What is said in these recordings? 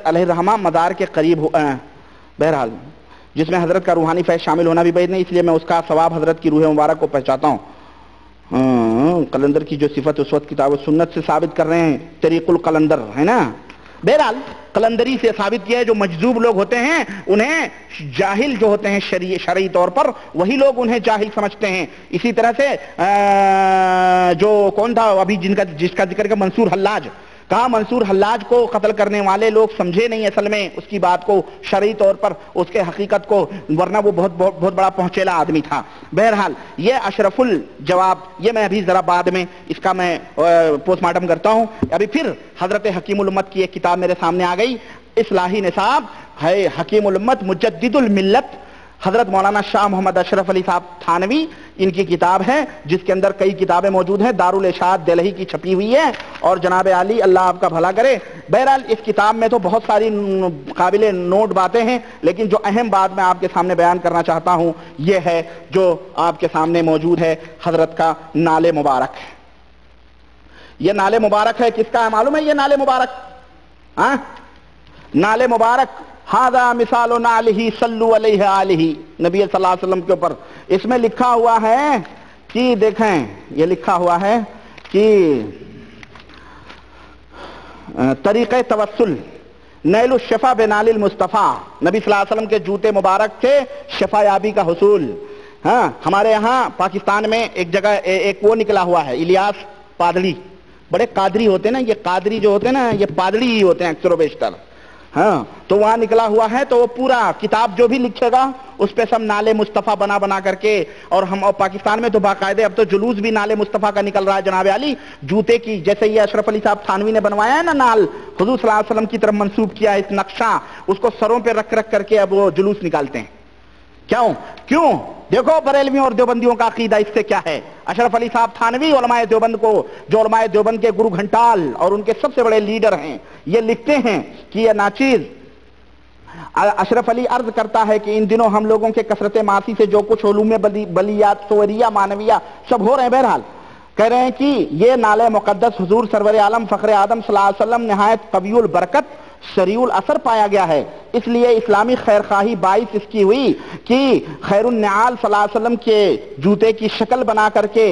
علیہ الرحمہ مزار کے قریب بہرحال جس میں حضرت کا روحانی فیض شامل ہونا بھی بعید نہیں، اس لیے میں اس کا ثواب حضرت کی روح مبارک کو پہنچاتا ہوں۔ قلندر کی جو صفت اس وقت کتاب و سنت سے ثابت کر رہے ہیں، طریق القلندر ہے نا، بہرحال قلندری سے ثابت کیا ہے۔ جو مجذوب لوگ ہوتے ہیں انہیں جاہل جو ہوتے ہیں شرعی طور پر، وہی لوگ انہیں جاہل سمجھتے ہیں۔ اسی طرح سے جو کون تھا ابھی جس کا ذکر کیا، منصور حلاج، کہا منصور حلاج کو قتل کرنے والے لوگ سمجھے نہیں اصل میں اس کی بات کو شرعی طور پر، اس کے حقیقت کو، ورنہ وہ بہت بڑا پہنچیلا آدمی تھا۔ بہرحال یہ اشرف الجواب، یہ میں ابھی ذرا بعد میں اس کا میں پوسٹ مارٹم کرتا ہوں۔ ابھی پھر حضرت حکیم الامت کی ایک کتاب میرے سامنے آ گئی، اصلاحی نصاب ہے حکیم الامت مجدد الملت، حضرت مولانا شاہ محمد اشرف علی صاحب تھانوی، ان کی کتاب ہے جس کے اندر کئی کتابیں موجود ہیں، دارالارشاد دہلوی کی چھپی ہوئی ہے، اور جناب علی اللہ آپ کا بھلا کرے۔ بہرحال اس کتاب میں تو بہت ساری قابل نوٹ باتیں ہیں، لیکن جو اہم بات میں آپ کے سامنے بیان کرنا چاہتا ہوں یہ ہے جو آپ کے سامنے موجود ہے، حضرت کا نعل مبارک ہے۔ یہ نعل مبارک ہے، کس کا ہے معلوم ہے یہ نعل مبارک؟ نعل مبارک ہذا مثال نعلہ صلو علیہ آلہ، نبی صلی اللہ علیہ وسلم کے اوپر اس میں لکھا ہوا ہے کہ دیکھیں، یہ لکھا ہوا ہے کہ طریقہ توسل نیل الشفا بنال المصطفیٰ، نبی صلی اللہ علیہ وسلم کے جوتے مبارک سے شفا یابی کا حصول۔ ہاں ہمارے یہاں پاکستان میں ایک جگہ ایک وہ نکلا ہوا ہے، الیاس پادڑی، بڑے قادری ہوتے ہیں نا، یہ قادری جو ہوتے ہیں نا یہ پادڑی ہی ہوتے ہیں اکثر و بیشتر، ہاں تو وہاں نکلا ہوا ہے، تو وہ پورا کتاب جو بھی لکھے گا اس پہ سب نعل مصطفیٰ بنا کر کے، اور ہم اور پاکستان میں تو باقاعدے اب تو جلوس بھی نعل مصطفیٰ کا نکل رہا ہے جناب علی، جوتے کی، جیسے یہ اشرف علی صاحب تھانوی نے بنوایا ہے نا نعل، حضور صلی اللہ علیہ وسلم کی طرف منسوب کیا ہے اس نقشہ، اس کو سروں پہ رکھ کر کے اب وہ جلوس نکالتے ہیں۔ کیوں دیکھو بریلویوں اور دیوبندیوں کا عقیدہ اس سے کیا ہے۔ اشرف علی صاحب تھانوی علماء دیوبند کو، جو علماء دیوبند کے گرو گھنٹال اور ان کے سب سے بڑے لیڈر ہیں، یہ لکھتے ہیں کہ یہ ناچیز اشرف علی عرض کرتا ہے کہ ان دنوں ہم لوگوں کے کثرت معاصی سے جو کچھ علوم بلیات صوریہ معنویہ سب ہو رہے ہیں، بہرحال کہہ رہے ہیں کہ یہ نعل مقدس حضور سرور عالم فخر آدم صلی اللہ علیہ وسلم نہایت قوی البرکت سریع الاثر پایا گیا ہے، اس لیے اسلامی خیرخواہی باعث اس کی ہوئی کہ خیر النعال صلی اللہ علیہ وسلم کے جوتے کی شکل بنا کر کے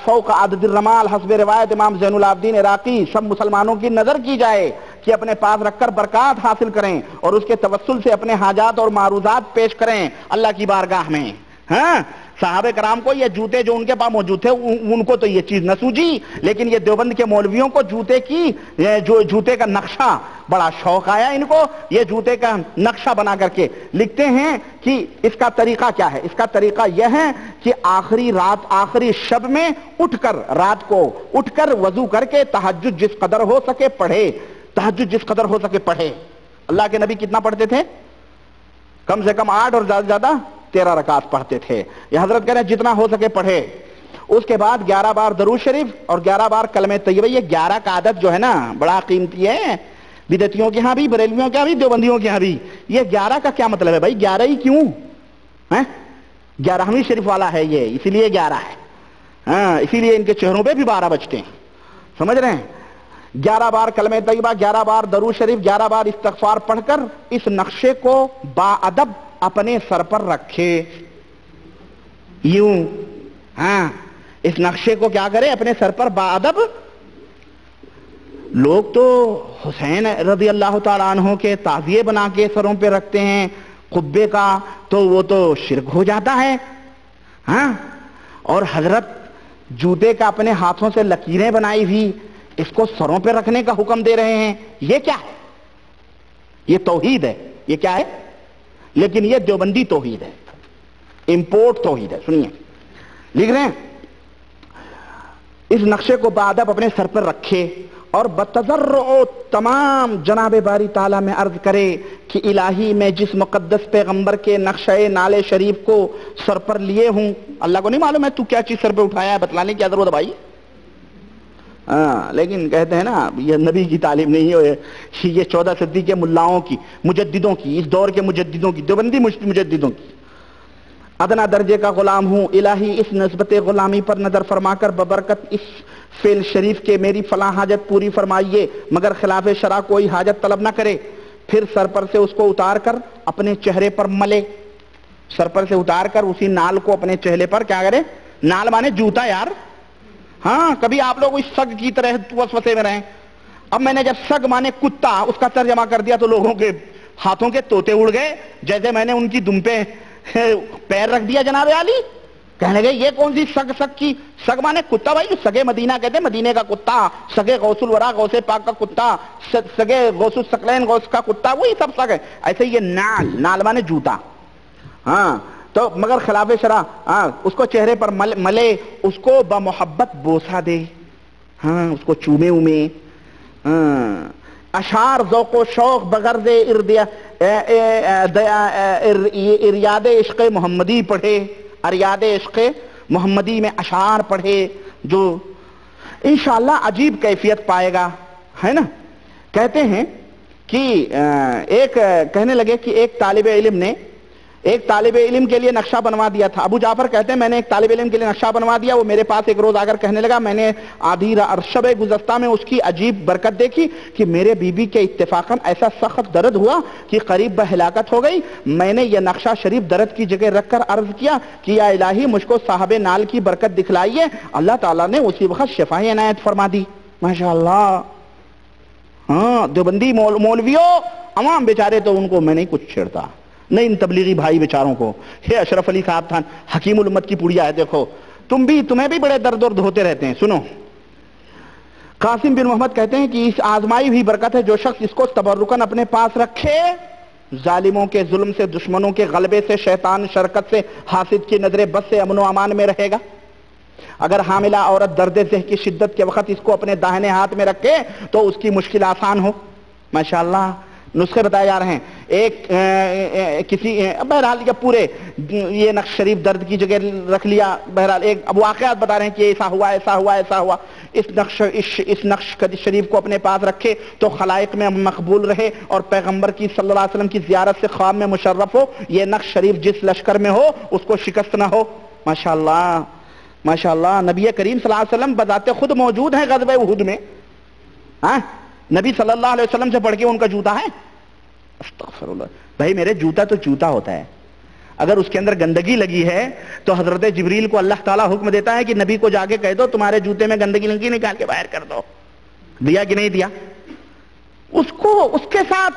فوق عدد الرمال حسب روایت امام زین العابدین عراقی سب مسلمانوں کی نظر کی جائے کہ اپنے پاس رکھ کر برکات حاصل کریں اور اس کے توسل سے اپنے حاجات اور معروضات پیش کریں اللہ کی بارگاہ میں۔ ہاں صحابہ کرام کو یہ جوتے جو ان کے پاس موجود تھے ان کو تو یہ چیز نہ سوجی، لیکن یہ دیوبند کے مولویوں کو جوتے کا نقشہ بڑا شوق آیا ان کو، یہ جوتے کا نقشہ بنا کر کے لکھتے ہیں کہ اس کا طریقہ کیا ہے۔ اس کا طریقہ یہ ہے کہ آخری شب میں رات کو اٹھ کر وضو کر کے تہجد جس قدر ہو سکے پڑھے، تہجد جس قدر ہو سکے پڑھے۔ اللہ کے نبی کتنا پڑھتے تھے؟ کم سے کم 8 اور زیادہ سے زیادہ 13 رکعت پڑھتے تھے، یہ حضرت کہہ رہے ہیں جتنا ہو سکے پڑھے۔ اس کے بعد 11 بار درود شریف اور 11 بار کلمہ طیبہ۔ یہ 11 کا عدد جو ہے نا بڑا قیمتی ہے، بدعتیوں کے ہاں بھی، بریلویوں کے ہاں بھی، دیوبندیوں کے ہاں بھی۔ یہ 11 کا کیا مطلب ہے بھائی؟ 11 ہی کیوں؟ 11ویں شریف والا ہے یہ، اسی لیے 11 ہے، ہاں اسی لیے ان کے چہروں پہ بھی 12 بجتے ہیں، سمجھ رہے ہیں؟ 11 بار کلمہ طیبہ، 11 بار درود شریف، 11 بار استغفار پڑھ کر اس نقشے کو باادب اپنے سر پر رکھے، یوں، ہاں اس نقشے کو کیا کرے؟ اپنے سر پر باادب۔ لوگ تو حسین رضی اللہ تعالیٰ عنہ کے تعزیے بنا کے سروں پہ رکھتے ہیں قبے کا، تو وہ تو شرک ہو جاتا ہے، ہاں۔ اور حضرت جوتے کا اپنے ہاتھوں سے لکیریں بنائی ہوئی اس کو سروں پہ رکھنے کا حکم دے رہے ہیں، یہ کیا ہے؟ یہ توحید ہے، یہ کیا ہے؟ لیکن یہ دیوبندی توحید ہے، امپورٹ توحید ہے۔ سنیے لکھ رہے ہیں اس نقشے کو بادب اپنے سر پر رکھے اور بتضرع تمام جناب باری تعالیٰ میں عرض کرے کہ الہی میں جس مقدس پیغمبر کے نقشہ نعل شریف کو سر پر لیے ہوں، اللہ کو نہیں معلوم ہے تو کیا چیز سر پہ اٹھایا ہے، بتلانے کی ضرورت ہے بھائی، لیکن کہتے ہیں نا یہ نبی کی تعلیم نہیں ہے، یہ 14 صدی کے ملاؤں کی، مجددوں کی، اس دور کے مجددوں کی، دیوبندی مجددوں کی۔ ادنا درجے کا غلام ہوں، الہی اس نسبت غلامی پر نظر فرما کر ببرکت اس فعل شریف کے میری فلاں حاجت پوری فرمائیے، مگر خلاف شرع کوئی حاجت طلب نہ کرے۔ پھر سر پر سے اس کو اتار کر اپنے چہرے پر ملے، سر پر سے اتار کر اسی نال کو اپنے چہرے پر کیا کرے؟ نال مانے جوتا یار، ہاں کبھی آپ لوگ اس سگ کی طرح وسوسے میں رہیں۔ اب میں نے جب سگ مانے کتا اس کا ترجمہ کر دیا تو لوگوں کے ہاتھوں کے طوطے اڑ گئے، جیسے میں نے ان کی دم پہ پیر رکھ دیا جناب عالی۔ کہنے لگے یہ کون سی سگ؟ سگ کی سگ مانے کتا بھائی، سگے مدینہ کہتے ہیں، مدینے کا کتا، سگے غوث الورا غوث پاک کا کتا، سگے غوث الثقلین غوث کا کتا، وہی سب سگ ہے۔ ایسے یہ نال، نال مانے جوتا، ہاں تو مگر خلاف شرع اس کو چہرے پر ملے، اس کو بمحبت بوسہ دے، ہاں اس کو چومے اومے، اشعار ذوق و شوق بغرض اریاد عشق محمدی پڑھے، اریاد عشق محمدی میں اشعار پڑھے جو انشاءاللہ عجیب کیفیت پائے گا، ہے نا۔ کہتے ہیں کہ ایک کہنے لگے کہ ایک طالب علم کے لیے نقشہ بنوا دیا تھا۔ ابو جعفر کہتے ہیں میں نے ایک طالب علم کے لیے نقشہ بنوا دیا، وہ میرے پاس ایک روز آ کر کہنے لگا میں نے آدھی شب گزشتہ میں اس کی عجیب برکت دیکھی کہ میرے بیوی کے اتفاقاً ایسا سخت درد ہوا کہ قریب بہلاکت ہو گئی۔ میں نے یہ نقشہ شریف درد کی جگہ رکھ کر عرض کیا کہ یا الہی مجھ کو صاحب نال کی برکت دکھلائیے۔ اللہ تعالیٰ نے اسی وقت شفا عنایت فرما دی۔ ماشاءاللہ، ہاں دیوبندی مولویوں عوام بیچارے تو ان کو میں نہیں کچھ چھیڑتا، نہیں ان تبلیغی بھائی بیچاروں کو۔ ہے اشرف علی صاحب تھا، حکیم الامت کی پڑیا ہے، دیکھو تمہیں بھی بڑے درد ہوتے رہتے ہیں۔ سنو، قاسم بن محمد کہتے ہیں کہ اس آزمائی ہوئی برکت ہے، جو شخص اس کو تبرکن اپنے پاس رکھے، ظالموں کے ظلم سے، دشمنوں کے غلبے سے، شیطان شرکت سے، حاسد کی نظر بد سے امن و امان میں رہے گا۔ اگر حاملہ عورت درد ذہ کی شدت کے وقت اس کو اپنے داہنے ہاتھ میں رکھے تو اس کی مشکل آسان ہو۔ ماشاءاللہ نسخے بتائے جا رہے ہیں۔ ایک کسی بہرحال یہ پورے یہ نقش شریف درد کی جگہ رکھ لیا، بہرحال ایک اب واقعات بتا رہے ہیں کہ ایسا ہوا ایسا ہوا ایسا ہوا۔ اس نقش شریف کو اپنے پاس رکھے تو خلائق میں مقبول رہے اور پیغمبر کی صلی اللہ علیہ وسلم کی زیارت سے خواب میں مشرف ہو۔ یہ نقش شریف جس لشکر میں ہو اس کو شکست نہ ہو۔ ماشاءاللہ ماشاءاللہ، نبی کریم صلی اللہ علیہ وسلم بذات خود موجود ہیں غزوہ احد میں، ہاں نبی صلی اللہ علیہ وسلم سے بڑھ کے ان کا جوتا ہے؟ استغفر اللہ بھائی، میرے جوتا تو جوتا ہوتا ہے، اگر اس کے اندر گندگی لگی ہے تو حضرت جبریل کو اللہ تعالیٰ حکم دیتا ہے کہ نبی کو جا کے کہہ دو تمہارے جوتے میں گندگی لگی، نکال کے باہر کر دو۔ دیا کہ نہیں دیا؟ اس کو اس کے ساتھ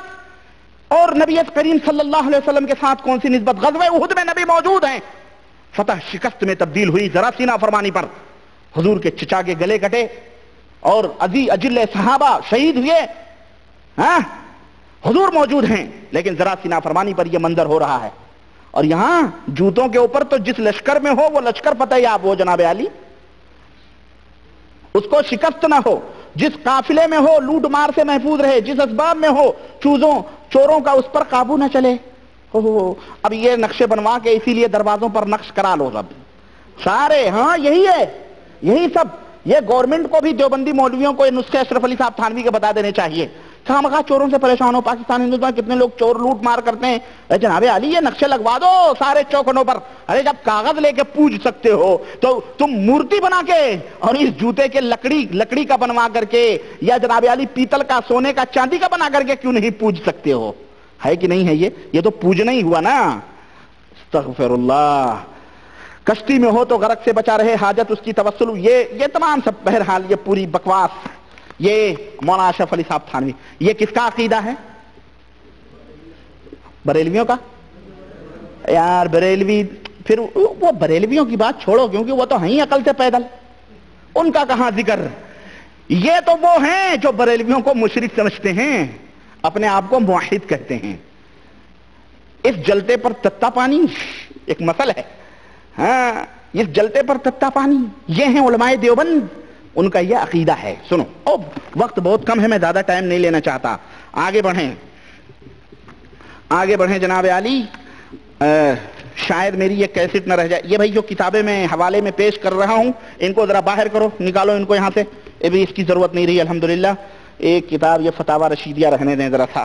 اور نبی کریم صلی اللہ علیہ وسلم کے ساتھ کون سی نسبت؟ غزوہ احد میں نبی موجود ہیں، فتح شکست میں تبدیل ہوئی ذرا سی نافرمانی پر، حضور کے چچا کے گلے کٹے اور اجل صحابہ شہید ہوئے، ہاں حضور موجود ہیں لیکن ذرا سی نافرمانی پر یہ منظر ہو رہا ہے۔ اور یہاں جوتوں کے اوپر تو جس لشکر میں ہو وہ لشکر پتہ ہی آپ وہ جناب علی، اس کو شکست نہ ہو، جس قافلے میں ہو لوٹ مار سے محفوظ رہے، جس اسباب میں ہو چوروں کا اس پر قابو نہ چلے۔ اب یہ نقشے بنوا کے اسی لیے دروازوں پر نقش کرا لو سب سارے، ہاں یہی ہے، یہی سب۔ یہ گورنمنٹ کو بھی دیوبندی مولویوں کو یہ نسخے اشرف علی صاحب تھانوی کے بتا دینے چاہیے۔ خامخواہ چوروں سے پریشان ہو، پاکستان ہندوستان کتنے لوگ چور لوٹ مار کرتے ہیں، اے جناب علی یہ نقشے لگوا دو سارے چوکنوں پر۔ ارے جب کاغذ لے کے پوج سکتے ہو تو تم مورتی بنا کے اور اس جوتے کے لکڑی کا بنوا کر کے یا جناب علی پیتل کا، سونے کا، چاندی کا بنا کر کے کیوں نہیں پوج سکتے ہو؟ ہے کہ نہیں ہے؟ یہ تو پوجنا ہی ہوا نا۔ استغفر اللہ۔ کشتی میں ہو تو غرق سے بچا رہے، حاجت اس کی توسل، یہ تمام سب بہرحال یہ پوری بکواس، یہ مولانا اشرف علی صاحب تھانوی۔ یہ کس کا عقیدہ ہے؟ بریلویوں کا؟ یار بریلوی، پھر وہ بریلویوں کی بات چھوڑو کیونکہ وہ تو ہیں ہی عقل سے پیدل، ان کا کہاں ذکر۔ یہ تو وہ ہیں جو بریلویوں کو مشرک سمجھتے ہیں، اپنے آپ کو موحد کہتے ہیں۔ اس جلتے پر تتا پانی ایک مثل ہے، ہاں اس جلتے پر تتا پانی، یہ ہیں علماء دیوبند، ان کا یہ عقیدہ ہے۔ سنو، وقت بہت کم ہے، میں زیادہ ٹائم نہیں لینا چاہتا، آگے بڑھیں جناب علی۔ شاید میری یہ کیسٹ نہ رہ جائے۔ یہ بھائی جو کتابیں میں حوالے میں پیش کر رہا ہوں ان کو ذرا باہر کرو، نکالو ان کو یہاں سے، یہ بھی اس کی ضرورت نہیں رہی الحمدللہ۔ ایک کتاب یہ فتاوی رشیدیہ رہنے دیں ذرا سا،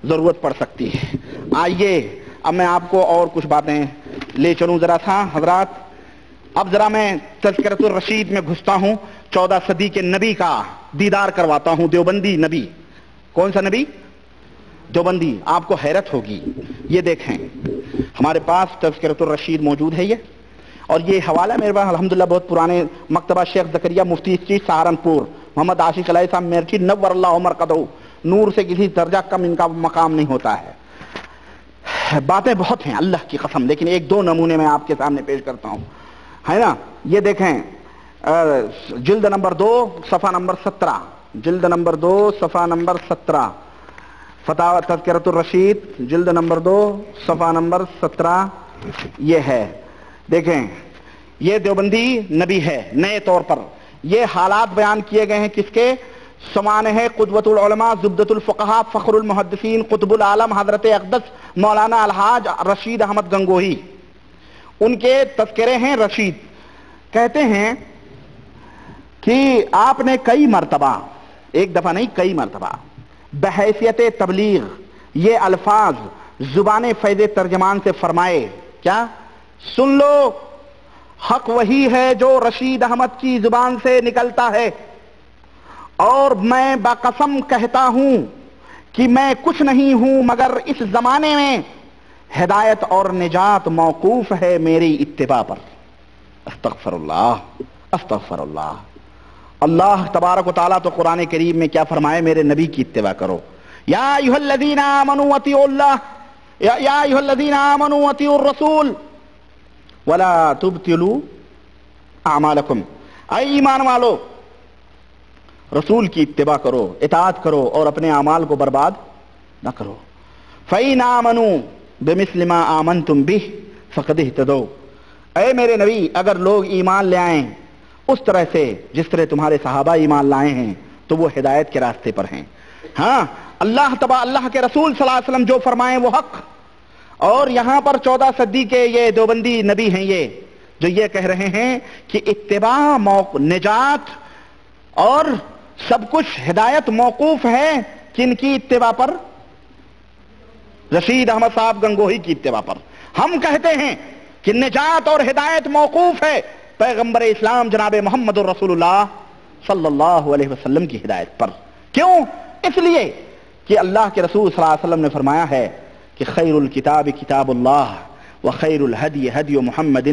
ضرورت پڑ سکتی ہے۔ آئیے اب میں آپ کو اور کچھ باتیں لے چلوں ذرا سا حضرات۔ اب ذرا میں تذکرۃ الرشید میں گھستا ہوں، 14 صدی کے نبی کا دیدار کرواتا ہوں، دیوبندی نبی۔ کون سا نبی؟ دیوبندی آپ کو حیرت ہوگی، یہ دیکھیں ہمارے پاس تذکرۃ الرشید موجود ہے یہ، اور یہ حوالہ میرے پاس الحمدللہ بہت پرانے مکتبہ شیخ زکریا مفتی اسٹریٹ سہارنپور، محمد عاشق علیہ صاحب میرٹھی نور اللہ عمر قدو، نور سے کسی درجہ کم ان کا مقام نہیں ہوتا ہے۔ باتیں بہت ہیں اللہ کی قسم، لیکن ایک دو نمونے میں آپ کے سامنے پیش کرتا ہوں، ہے نا۔ یہ دیکھیں جلد نمبر 2 صفحہ نمبر 17، جلد نمبر 2 صفحہ نمبر 17، فتاوی تذکرۃ الرشید جلد نمبر 2 صفحہ نمبر 17 یہ ہے۔ دیکھیں یہ دیوبندی نبی ہے نئے طور پر، یہ حالات بیان کیے گئے ہیں کس کے؟ سمانح قدوۃ العلماء زبدۃ الفقہاء فخر المحدثین قطب العالم حضرت اقدس مولانا الحاج رشید احمد گنگوہی، ان کے تذکرے ہیں۔ رشید کہتے ہیں کہ آپ نے کئی مرتبہ، ایک دفعہ نہیں کئی مرتبہ، بحیثیت تبلیغ یہ الفاظ زبان فیض ترجمان سے فرمائے، کیا؟ سن لو، حق وہی ہے جو رشید احمد کی زبان سے نکلتا ہے، اور میں بقسم کہتا ہوں کہ میں کچھ نہیں ہوں مگر اس زمانے میں ہدایت اور نجات موقوف ہے میری اتباع پر۔ استغفر اللہ، استغفر اللہ۔ اللہ تبارک و تعالیٰ تو قرآن کریم میں کیا فرمائے؟ میرے نبی کی اتباع کرو۔ یا ایھا الذین آمنوا اطیعوا اللہ، یا ایھا الذین آمنوا اطیعوا الرسول ولا تبطلوا اعمالکم، اے ایمان والو رسول کی اتباع کرو، اطاعت کرو اور اپنے اعمال کو برباد نہ کرو۔ فَإِنْ آمَنُوا بِمِثْلِ مَا آمَنْتُمْ بِهِ فَقَدِ اهْتَدَوْا، اے میرے نبی اگر لوگ ایمان لے آئیں اس طرح سے جس طرح تمہارے صحابہ ایمان لائے ہیں تو وہ ہدایت کے راستے پر ہیں۔ ہاں اللہ کے رسول صلی اللہ علیہ وسلم جو فرمائیں وہ حق، اور یہاں پر 14 صدی کے یہ دیوبندی نبی ہیں یہ جو یہ کہہ رہے ہیں کہ اتباع نجات اور سب کچھ ہدایت موقوف ہے کن کی اتباع پر؟ رشید احمد صاحب گنگوہی کی اتباع پر۔ ہم کہتے ہیں کہ نجات اور ہدایت موقوف ہے پیغمبر اسلام جناب محمد الرسول اللہ صلی اللہ علیہ وسلم کی ہدایت پر۔ کیوں؟ اس لیے کہ اللہ کے رسول صلی اللہ علیہ وسلم نے فرمایا ہے کہ خیر الکتاب کتاب اللہ وخیر الہدی ہدی محمد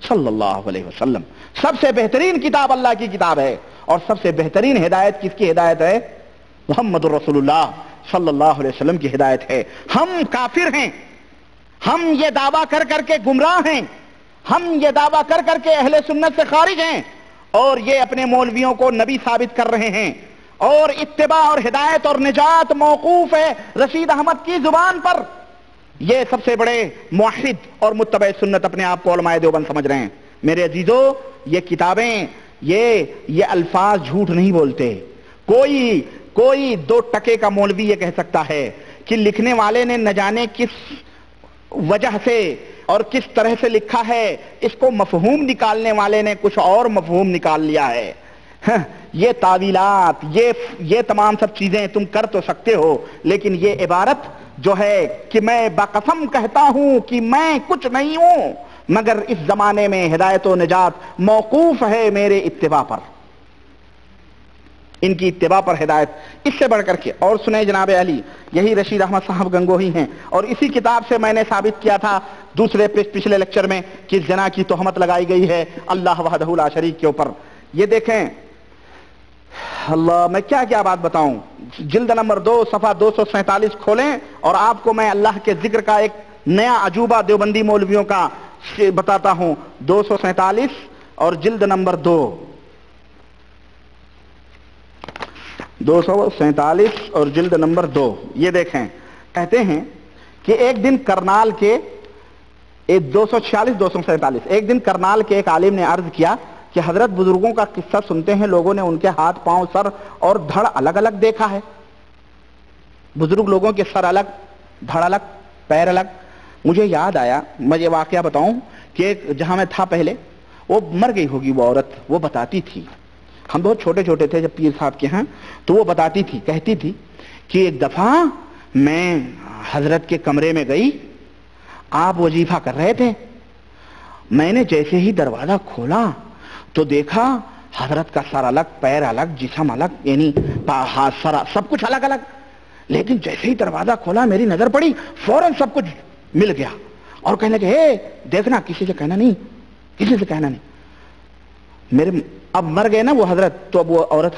صلی اللہ علیہ وسلم، سب سے بہترین کتاب اللہ کی کتاب ہے، اور سب سے بہترین ہدایت کس کی ہدایت ہے؟ محمد الرسول اللہ صلی اللہ علیہ وسلم کی ہدایت ہے۔ ہم کافر ہیں، ہم یہ دعویٰ کر کر کے گمراہ ہیں، ہم یہ دعویٰ کر کر کے اہل سنت سے خارج ہیں، اور یہ اپنے مولویوں کو نبی ثابت کر رہے ہیں، اور اتباع اور ہدایت اور نجات موقوف ہے رشید احمد کی زبان پر۔ یہ سب سے بڑے موحد اور متبع سنت اپنے آپ کو علماء دیوبند سمجھ رہے ہیں۔ میرے عزیزو یہ کتابیں یہ الفاظ جھوٹ نہیں بولتے۔ کوئی 2 ٹکے کا مولوی یہ کہہ سکتا ہے کہ لکھنے والے نے نہ جانے کس وجہ سے اور کس طرح سے لکھا ہے، اس کو مفہوم نکالنے والے نے کچھ اور مفہوم نکال لیا ہے۔ یہ تعویلات یہ تمام سب چیزیں تم کر تو سکتے ہو، لیکن یہ عبارت جو ہے کہ میں بقسم کہتا ہوں کہ میں کچھ نہیں ہوں مگر اس زمانے میں ہدایت و نجات موقوف ہے میرے اتباع پر، ان کی اتباع پر ہدایت۔ اس سے بڑھ کر کے اور سنیں جناب علی، یہی رشید احمد صاحب گنگوہی ہیں، اور اسی کتاب سے میں نے ثابت کیا تھا پچھلے لیکچر میں کہ زنا کی تہمت لگائی گئی ہے اللہ وحدہ لا شریک کے اوپر۔ یہ دیکھیں اللہ، میں کیا بات بتاؤں، جلد نمبر 2 صفحہ 247 کھولیں اور آپ کو میں اللہ کے ذکر کا ایک نیا عجوبہ دیوبندی مولویوں کا بتاتا ہوں۔ 247 اور جلد نمبر 247 اور جلد نمبر 2، یہ دیکھیں کہتے ہیں کہ ایک دن کرنال کے 246-247 ایک دن کرنال کے ایک عالم نے عرض کیا کہ حضرت بزرگوں کا قصہ سنتے ہیں لوگوں نے ان کے ہاتھ پاؤں سر اور دھڑ الگ الگ دیکھا ہے، بزرگ لوگوں کے سر الگ دھڑ الگ پیر الگ۔ مجھے یاد آیا، میں یہ واقعہ بتاؤں کہ جہاں میں تھا پہلے، وہ مر گئی ہوگی وہ عورت، وہ بتاتی تھی، ہم بہت چھوٹے چھوٹے تھے جب پیر صاحب کے ہاں، تو وہ بتاتی تھی، کہتی تھی کہ ایک دفعہ میں حضرت کے کمرے میں گئی، آپ وظیفہ کر رہے تھے، میں نے جیسے ہی دروازہ کھولا تو دیکھا حضرت کا سر الگ پیر الگ جسم الگ، یعنی ہاتھ سر سب کچھ الگ الگ۔ لیکن جیسے ہی دروازہ کھولا میری نظر پڑی فوراً سب کچھ مل گیا اور کہنے لگے اے دیکھنا کسی سے کہنا نہیں، کسی سے کہنا نہیں. میرے اب مر گئے نا وہ حضرت، تو اب وہ عورت